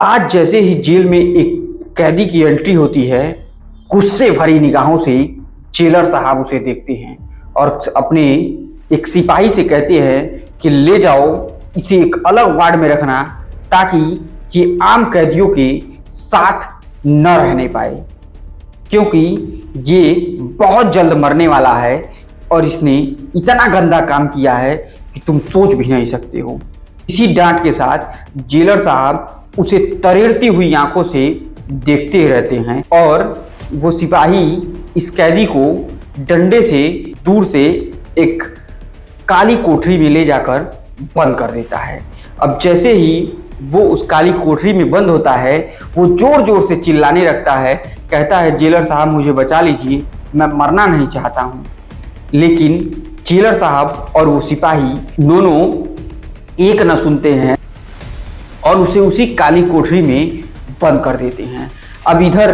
आज जैसे ही जेल में एक कैदी की एंट्री होती है, गुस्से भरी निगाहों से जेलर साहब उसे देखते हैं और अपने एक सिपाही से कहते हैं कि ले जाओ, इसे एक अलग वार्ड में रखना ताकि ये आम कैदियों के साथ न रहने पाए, क्योंकि ये बहुत जल्द मरने वाला है और इसने इतना गंदा काम किया है कि तुम सोच भी नहीं सकते हो। इसी डांट के साथ जेलर साहब उसे तरेड़ती हुई आंखों से देखते रहते हैं और वो सिपाही इस कैदी को डंडे से दूर से एक काली कोठरी में ले जाकर बंद कर देता है। अब जैसे ही वो उस काली कोठरी में बंद होता है, वो जोर जोर से चिल्लाने लगता है, कहता है जेलर साहब मुझे बचा लीजिए, मैं मरना नहीं चाहता हूँ। लेकिन जेलर साहब और वो सिपाही दोनों एक न सुनते हैं और उसे उसी काली कोठरी में बंद कर देते हैं। अब इधर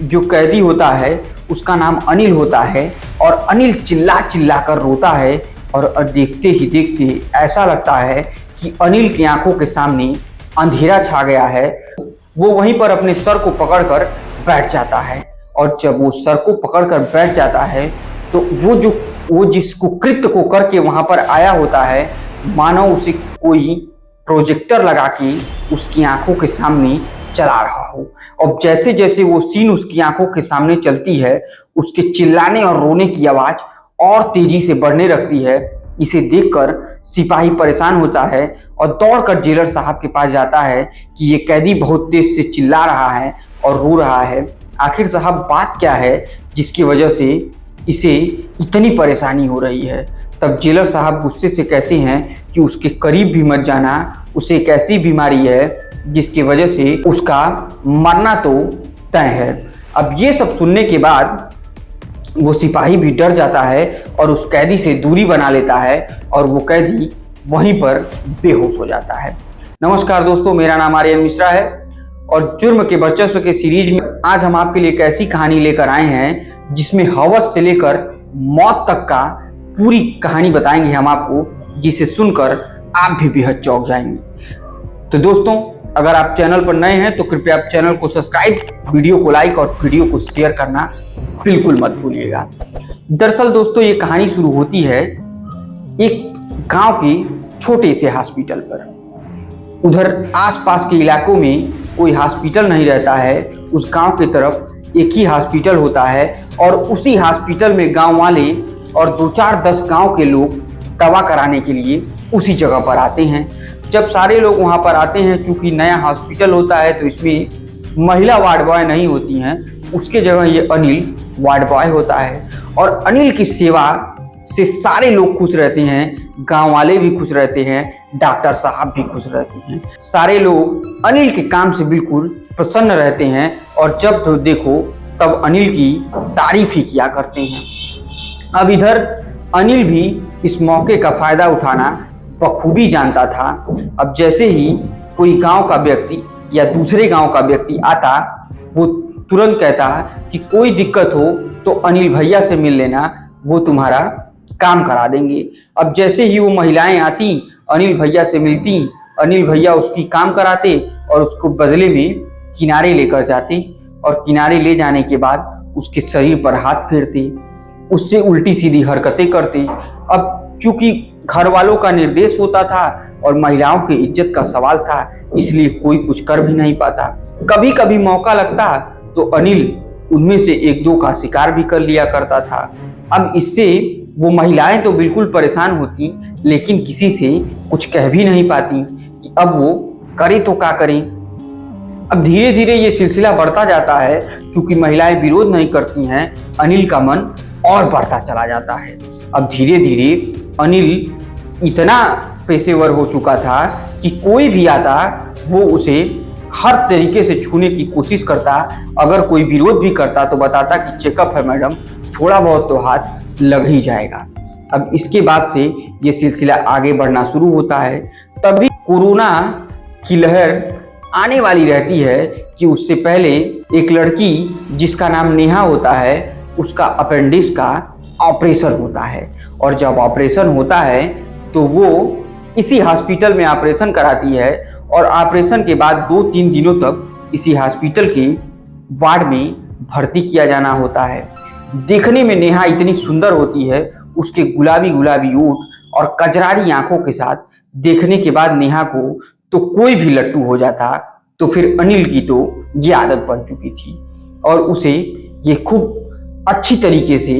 जो कैदी होता है उसका नाम अनिल होता है और अनिल चिल्ला चिल्ला कर रोता है और देखते ही देखते ऐसा लगता है कि अनिल की आंखों के सामने अंधेरा छा गया है। वो वहीं पर अपने सर को पकड़कर बैठ जाता है और जब वो सर को पकड़कर बैठ जाता है तो वो जिस कुकृत्य को करके वहां पर आया होता है, मानो उसे कोई प्रोजेक्टर लगा के उसकी आंखों के सामने चला रहा हो। और जैसे जैसे वो सीन उसकी आंखों के सामने चलती है, उसके चिल्लाने और रोने की आवाज और तेजी से बढ़ने लगती है। इसे देखकर सिपाही परेशान होता है और दौड़कर जेलर साहब के पास जाता है कि ये कैदी बहुत तेज से चिल्ला रहा है और रो रहा है। आखिर साहब बात क्या है जिसकी वजह से इसे इतनी परेशानी हो रही है। तब जेलर साहब गुस्से से कहते हैं कि उसके करीब भी मत जाना, उसे एक ऐसी बीमारी है जिसकी वजह से उसका मरना तो तय है। अब ये सब सुनने के बाद वो सिपाही भी डर जाता है और उस कैदी से दूरी बना लेता है और वो कैदी वहीं पर बेहोश हो जाता है। नमस्कार दोस्तों, मेरा नाम आर्यन मिश्रा है और जुर्म के वर्चस्व के सीरीज में आज हम आपके लिए एक ऐसी कहानी लेकर आए हैं जिसमें हवस से लेकर मौत तक का पूरी कहानी बताएंगे हम आपको, जिसे सुनकर आप भी बेहद चौंक जाएंगे। तो दोस्तों, अगर आप चैनल पर नए हैं तो कृपया आप चैनल को सब्सक्राइब, वीडियो को लाइक और वीडियो को शेयर करना बिल्कुल मत भूलिएगा। दरअसल दोस्तों, ये कहानी शुरू होती है एक गांव के छोटे से हॉस्पिटल पर। उधर आसपास के इलाकों में कोई हॉस्पिटल नहीं रहता है, उस गांव की तरफ एक ही हॉस्पिटल होता है और उसी हॉस्पिटल में गांव वाले और 2-4-10 गांव के लोग दवा कराने के लिए उसी जगह पर आते हैं। जब सारे लोग वहां पर आते हैं, क्योंकि नया हॉस्पिटल होता है तो इसमें महिला वार्ड बॉय नहीं होती हैं, उसके जगह ये अनिल वार्ड बॉय होता है और अनिल की सेवा से सारे लोग खुश रहते हैं, गांव वाले भी खुश रहते हैं, डॉक्टर साहब भी खुश रहते हैं। सारे लोग अनिल के काम से बिल्कुल प्रसन्न रहते हैं और जब तो देखो तब अनिल की तारीफ ही किया करते हैं। अब इधर अनिल भी इस मौके का फायदा उठाना बखूबी जानता था। अब जैसे ही कोई गांव का व्यक्ति या दूसरे गांव का व्यक्ति आता, वो तुरंत कहता कि कोई दिक्कत हो तो अनिल भैया से मिल लेना, वो तुम्हारा काम करा देंगे। अब जैसे ही वो महिलाएं आती, अनिल भैया से मिलती, अनिल भैया उसकी काम कराते और उसको बदले में किनारे लेकर जाते और किनारे ले जाने के बाद उसके शरीर पर हाथ फेरते, उससे उल्टी सीधी हरकतें करते। अब चूंकि घर वालों का निर्देश होता था और महिलाओं की इज्जत का सवाल था, इसलिए कोई कुछ कर भी नहीं पाता। कभी कभी मौका लगता तो अनिल उनमें से 1-2 का शिकार भी कर लिया करता था। अब इससे वो महिलाएं तो बिल्कुल परेशान होती, लेकिन किसी से कुछ कह भी नहीं पाती कि अब वो करे तो क्या करें। अब धीरे धीरे ये सिलसिला बढ़ता जाता है, क्योंकि महिलाएं विरोध नहीं करती हैं, अनिल का मन और बढ़ता चला जाता है। अब धीरे धीरे अनिल इतना पेशेवर हो चुका था कि कोई भी आता वो उसे हर तरीके से छूने की कोशिश करता। अगर कोई विरोध भी करता तो बताता कि चेकअप है मैडम, थोड़ा बहुत तो हाथ लग ही जाएगा। अब इसके बाद से ये सिलसिला आगे बढ़ना शुरू होता है। तभी कोरोना की लहर आने वाली रहती है कि उससे पहले एक लड़की जिसका नाम नेहा होता है, उसका अपेंडिक्स का ऑपरेशन होता है और जब ऑपरेशन होता है तो वो इसी हॉस्पिटल में ऑपरेशन कराती है और ऑपरेशन के बाद 2-3 दिनों तक इसी हॉस्पिटल के वार्ड में भर्ती किया जाना होता है। देखने में नेहा इतनी सुंदर होती है, उसके गुलाबी गुलाबी ओठ और कजरारी आंखों के साथ देखने के बाद नेहा को तो कोई भी लट्टू हो जाता। तो फिर अनिल की तो ये आदत बन चुकी थी और उसे ये खूब अच्छी तरीके से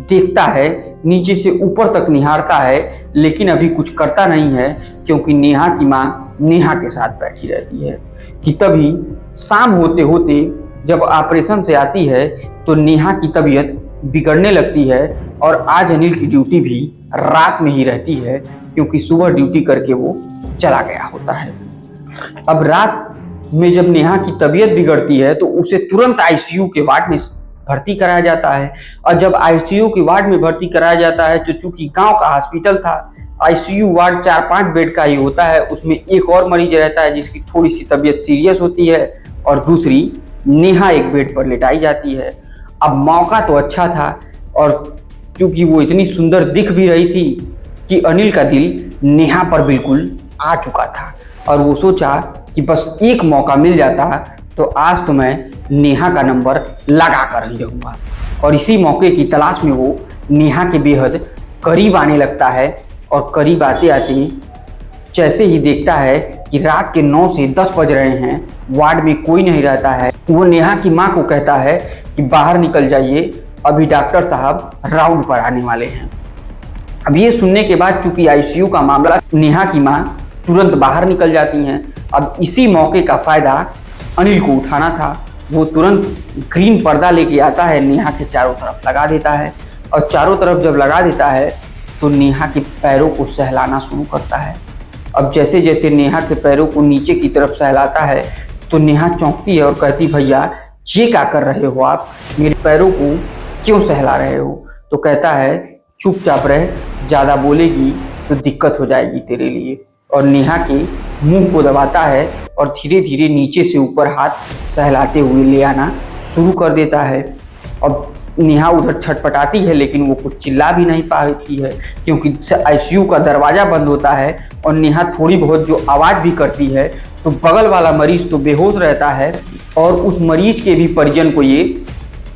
देखता है, नीचे से ऊपर तक निहारता है, लेकिन अभी कुछ करता नहीं है क्योंकि नेहा की माँ नेहा के साथ बैठी रहती है। कि तभी शाम होते होते जब ऑपरेशन से आती है तो नेहा की तबीयत बिगड़ने लगती है और आज अनिल की ड्यूटी भी रात में ही रहती है क्योंकि सुबह ड्यूटी करके वो चला गया होता है। अब रात में जब नेहा की तबीयत बिगड़ती है तो उसे तुरंत आईसीयू के वार्ड में भर्ती कराया जाता है। और जब आईसीयू के वार्ड में भर्ती कराया जाता है तो चूंकि गांव का हॉस्पिटल था, आईसीयू वार्ड 4-5 बेड का ही होता है, उसमें एक और मरीज रहता है जिसकी थोड़ी सी तबीयत सीरियस होती है और दूसरी नेहा एक बेड पर लेटाई जाती है। अब मौका तो अच्छा था और चूंकि वो इतनी सुंदर दिख भी रही थी कि अनिल का दिल नेहा पर बिल्कुल आ चुका था और वो सोचा कि बस एक मौका मिल जाता तो आज तो मैं नेहा का नंबर लगा कर ही रहूँगा। और इसी मौके की तलाश में वो नेहा के बेहद करीब आने लगता है और करीब आते आते जैसे ही देखता है कि रात के 9 से 10 बज रहे हैं, वार्ड में कोई नहीं रहता है, वो नेहा की माँ को कहता है कि बाहर निकल जाइए, अभी डॉक्टर साहब राउंड पर आने वाले हैं। अब ये सुनने के बाद चूंकि आईसीयू का मामला, नेहा की माँ तुरंत बाहर निकल जाती हैं। अब इसी मौके का फ़ायदा अनिल को उठाना था। वो तुरंत ग्रीन पर्दा लेके आता है, नेहा के चारों तरफ लगा देता है और चारों तरफ जब लगा देता है तो नेहा के पैरों को सहलाना शुरू करता है। अब जैसे जैसे नेहा के पैरों को नीचे की तरफ सहलाता है तो नेहा चौंकती है और कहती, भैया ये क्या कर रहे हो आप, मेरे पैरों को क्यों सहला रहे हो? तो कहता है, चुपचाप रह, ज़्यादा बोलेगी तो दिक्कत हो जाएगी तेरे लिए। और नेहा के मुंह को दबाता है और धीरे धीरे नीचे से ऊपर हाथ सहलाते हुए ले आना शुरू कर देता है। अब नेहा उधर छटपटाती है लेकिन वो कुछ चिल्ला भी नहीं पाती है क्योंकि आईसीयू का दरवाज़ा बंद होता है और नेहा थोड़ी बहुत जो आवाज़ भी करती है तो बगल वाला मरीज तो बेहोश रहता है और उस मरीज के भी परिजन को ये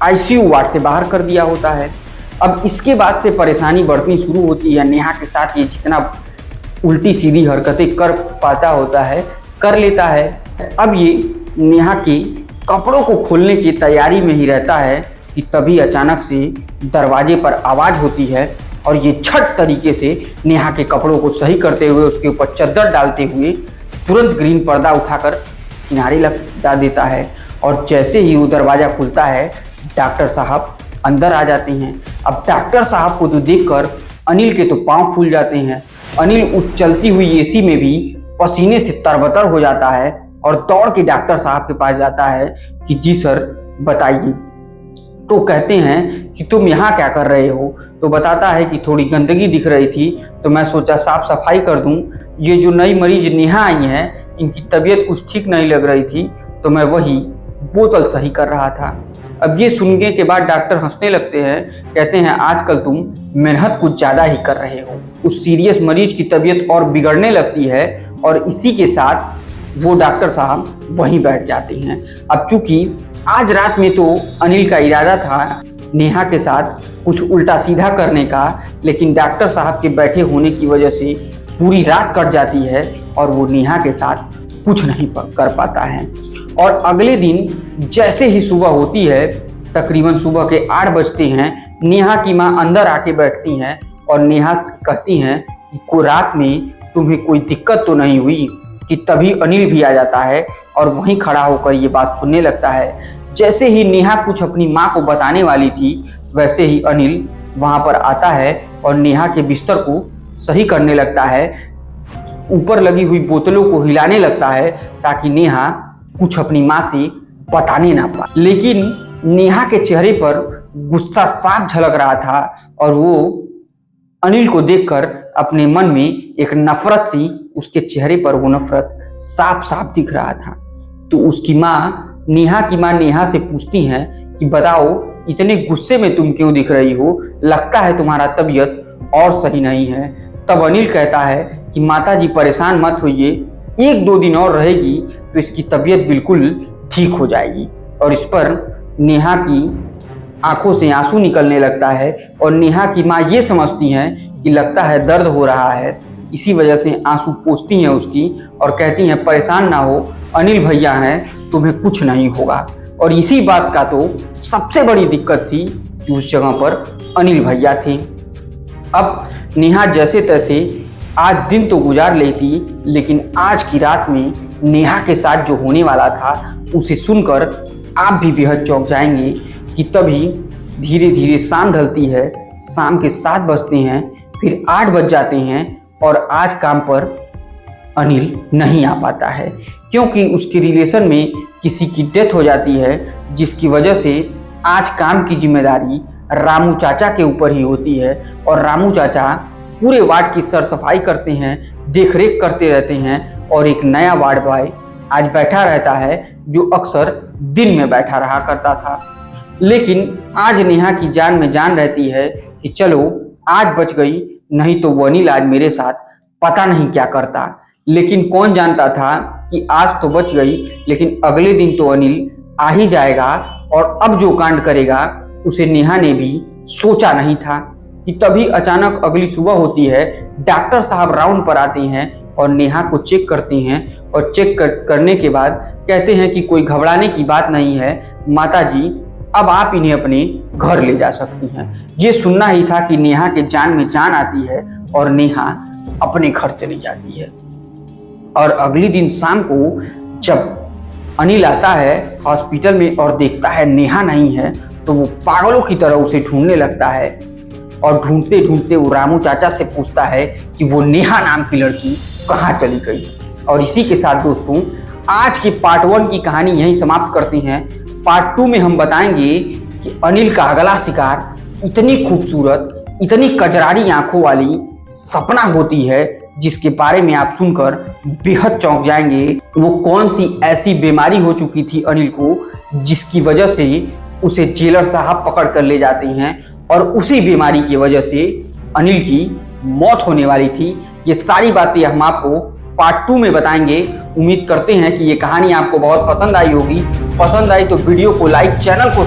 आईसीयू वार्ड से बाहर कर दिया होता है। अब इसके बाद से परेशानी बढ़नी शुरू होती है। नेहा के साथ ये जितना उल्टी सीधी हरकतें कर पाता होता है कर लेता है। अब ये नेहा के कपड़ों को खोलने की तैयारी में ही रहता है कि तभी अचानक से दरवाजे पर आवाज़ होती है और ये झट तरीके से नेहा के कपड़ों को सही करते हुए उसके ऊपर चद्दर डालते हुए तुरंत ग्रीन पर्दा उठाकर किनारे लगा देता है। और जैसे ही वो दरवाज़ा खुलता है डॉक्टर साहब अंदर आ जाते हैं। अब डॉक्टर साहब को तो देखकर अनिल के तो पाँव फूल जाते हैं। अनिल उस चलती हुई एसी में भी पसीने से तरबतर हो जाता है और दौड़ के डॉक्टर साहब के पास जाता है कि जी सर बताइए। तो कहते हैं कि तुम यहाँ क्या कर रहे हो? तो बताता है कि थोड़ी गंदगी दिख रही थी तो मैं सोचा साफ सफाई कर दूं। ये जो नई मरीज नेहा आई हैं इनकी तबीयत कुछ ठीक नहीं लग रही थी तो मैं वही बोतल सही कर रहा था। अब ये सुनने के बाद डॉक्टर हंसने लगते हैं, कहते हैं आजकल तुम मेहनत कुछ ज़्यादा ही कर रहे हो। उस सीरियस मरीज की तबीयत और बिगड़ने लगती है और इसी के साथ वो डॉक्टर साहब वहीं बैठ जाते हैं। अब चूंकि आज रात में तो अनिल का इरादा था नेहा के साथ कुछ उल्टा सीधा करने का, लेकिन डॉक्टर साहब के बैठे होने की वजह से पूरी रात कट जाती है और वो नेहा के साथ कुछ नहीं कर पाता है। और अगले दिन जैसे ही सुबह होती है, तकरीबन सुबह के 8 बजते हैं, नेहा की माँ अंदर आके बैठती हैं और नेहा कहती हैं कि को रात में तुम्हें कोई दिक्कत तो नहीं हुई? कि तभी अनिल भी आ जाता है और वहीं खड़ा होकर ये बात सुनने लगता है। जैसे ही नेहा कुछ अपनी माँ को बताने वाली थी वैसे ही अनिल वहाँ पर आता है और नेहा के बिस्तर को सही करने लगता है, ऊपर लगी हुई बोतलों को हिलाने लगता है ताकि नेहा कुछ अपनी माँ से बताने ना पाए। लेकिन नेहा के चेहरे पर गुस्सा साफ झलक रहा था और वो अनिल को देखकर अपने मन में एक नफरत सी, उसके चेहरे पर वो नफरत साफ साफ दिख रहा था। तो उसकी माँ नेहा से पूछती हैं कि बताओ इतने गुस्से में तुम क्यों दिख रही हो? लगता है तुम्हारा तबीयत और सही नहीं है। तब अनिल कहता है कि माताजी परेशान मत होइए, 1-2 दिन और रहेगी तो इसकी तबीयत बिल्कुल ठीक हो जाएगी। और इस पर नेहा की आंखों से आंसू निकलने लगता है और नेहा की माँ ये समझती हैं कि लगता है दर्द हो रहा है, इसी वजह से आंसू पोंछती हैं उसकी और कहती हैं परेशान ना हो, अनिल भैया हैं, तुम्हें कुछ नहीं होगा। और इसी बात का तो सबसे बड़ी दिक्कत थी कि उस जगह पर अनिल भैया थे। अब नेहा जैसे तैसे आज दिन तो गुजार लेती, लेकिन आज की रात में नेहा के साथ जो होने वाला था उसे सुनकर आप भी बेहद चौंक जाएंगे कि तभी धीरे धीरे शाम ढलती है। शाम के 7 बजते हैं, फिर 8 बज जाते हैं और आज काम पर अनिल नहीं आ पाता है, क्योंकि उसके रिलेशन में किसी की डेथ हो जाती है, जिसकी वजह से आज काम की जिम्मेदारी रामू चाचा के ऊपर ही होती है। और रामू चाचा पूरे वार्ड की सर सफाई करते हैं, देख रेख करते रहते हैं और एक नया वार्ड बॉय आज बैठा रहता है जो अक्सर दिन में बैठा रहा करता था। लेकिन आज नेहा की जान में जान रहती है कि चलो आज बच गई, नहीं तो वो अनिल आज मेरे साथ पता नहीं क्या करता। लेकिन कौन जानता था कि आज तो बच गई, लेकिन अगले दिन तो अनिल आ ही जाएगा और अब जो कांड करेगा उसे नेहा ने भी सोचा नहीं था। कि तभी अचानक अगली सुबह होती है, डॉक्टर साहब राउंड पर आते हैं और नेहा को चेक करते हैं और चेक करने के बाद कहते हैं कि कोई घबराने की बात नहीं है माताजी, अब आप इन्हें अपने घर ले जा सकती हैं। ये सुनना ही था कि नेहा के जान में जान आती है और नेहा अपने घर चली जाती है। और अगली दिन शाम को जब अनिल आता है हॉस्पिटल में और देखता है नेहा नहीं है, तो वो पागलों की तरह उसे ढूंढने लगता है और ढूंढते ढूंढते वो रामू चाचा से पूछता है कि वो नेहा नाम की लड़की कहाँ चली गई। और इसी के साथ दोस्तों आज के पार्ट 1 की कहानी यहीं समाप्त करते हैं। पार्ट 2 में हम बताएंगे कि अनिल का अगला शिकार इतनी खूबसूरत, इतनी कजरारी आंखों वाली सपना होती है, जिसके बारे में आप सुनकर बेहद चौंक जाएंगे। वो कौन सी ऐसी बीमारी हो चुकी थी अनिल को, जिसकी वजह से उसे जेलर साहब पकड़ कर ले जाते हैं और उसी बीमारी की वजह से अनिल की मौत होने वाली थी। ये सारी बातें हम आपको पार्ट 2 में बताएंगे। उम्मीद करते हैं कि ये कहानी आपको बहुत पसंद आई होगी। पसंद आई तो वीडियो को लाइक, चैनल को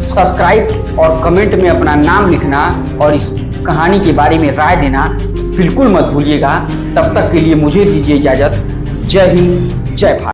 सब्सक्राइब और कमेंट में अपना नाम लिखना और इस कहानी के बारे में राय देना बिल्कुल मत भूलिएगा। तब तक के लिए मुझे दीजिए इजाजत। जय हिंद, जय भारत।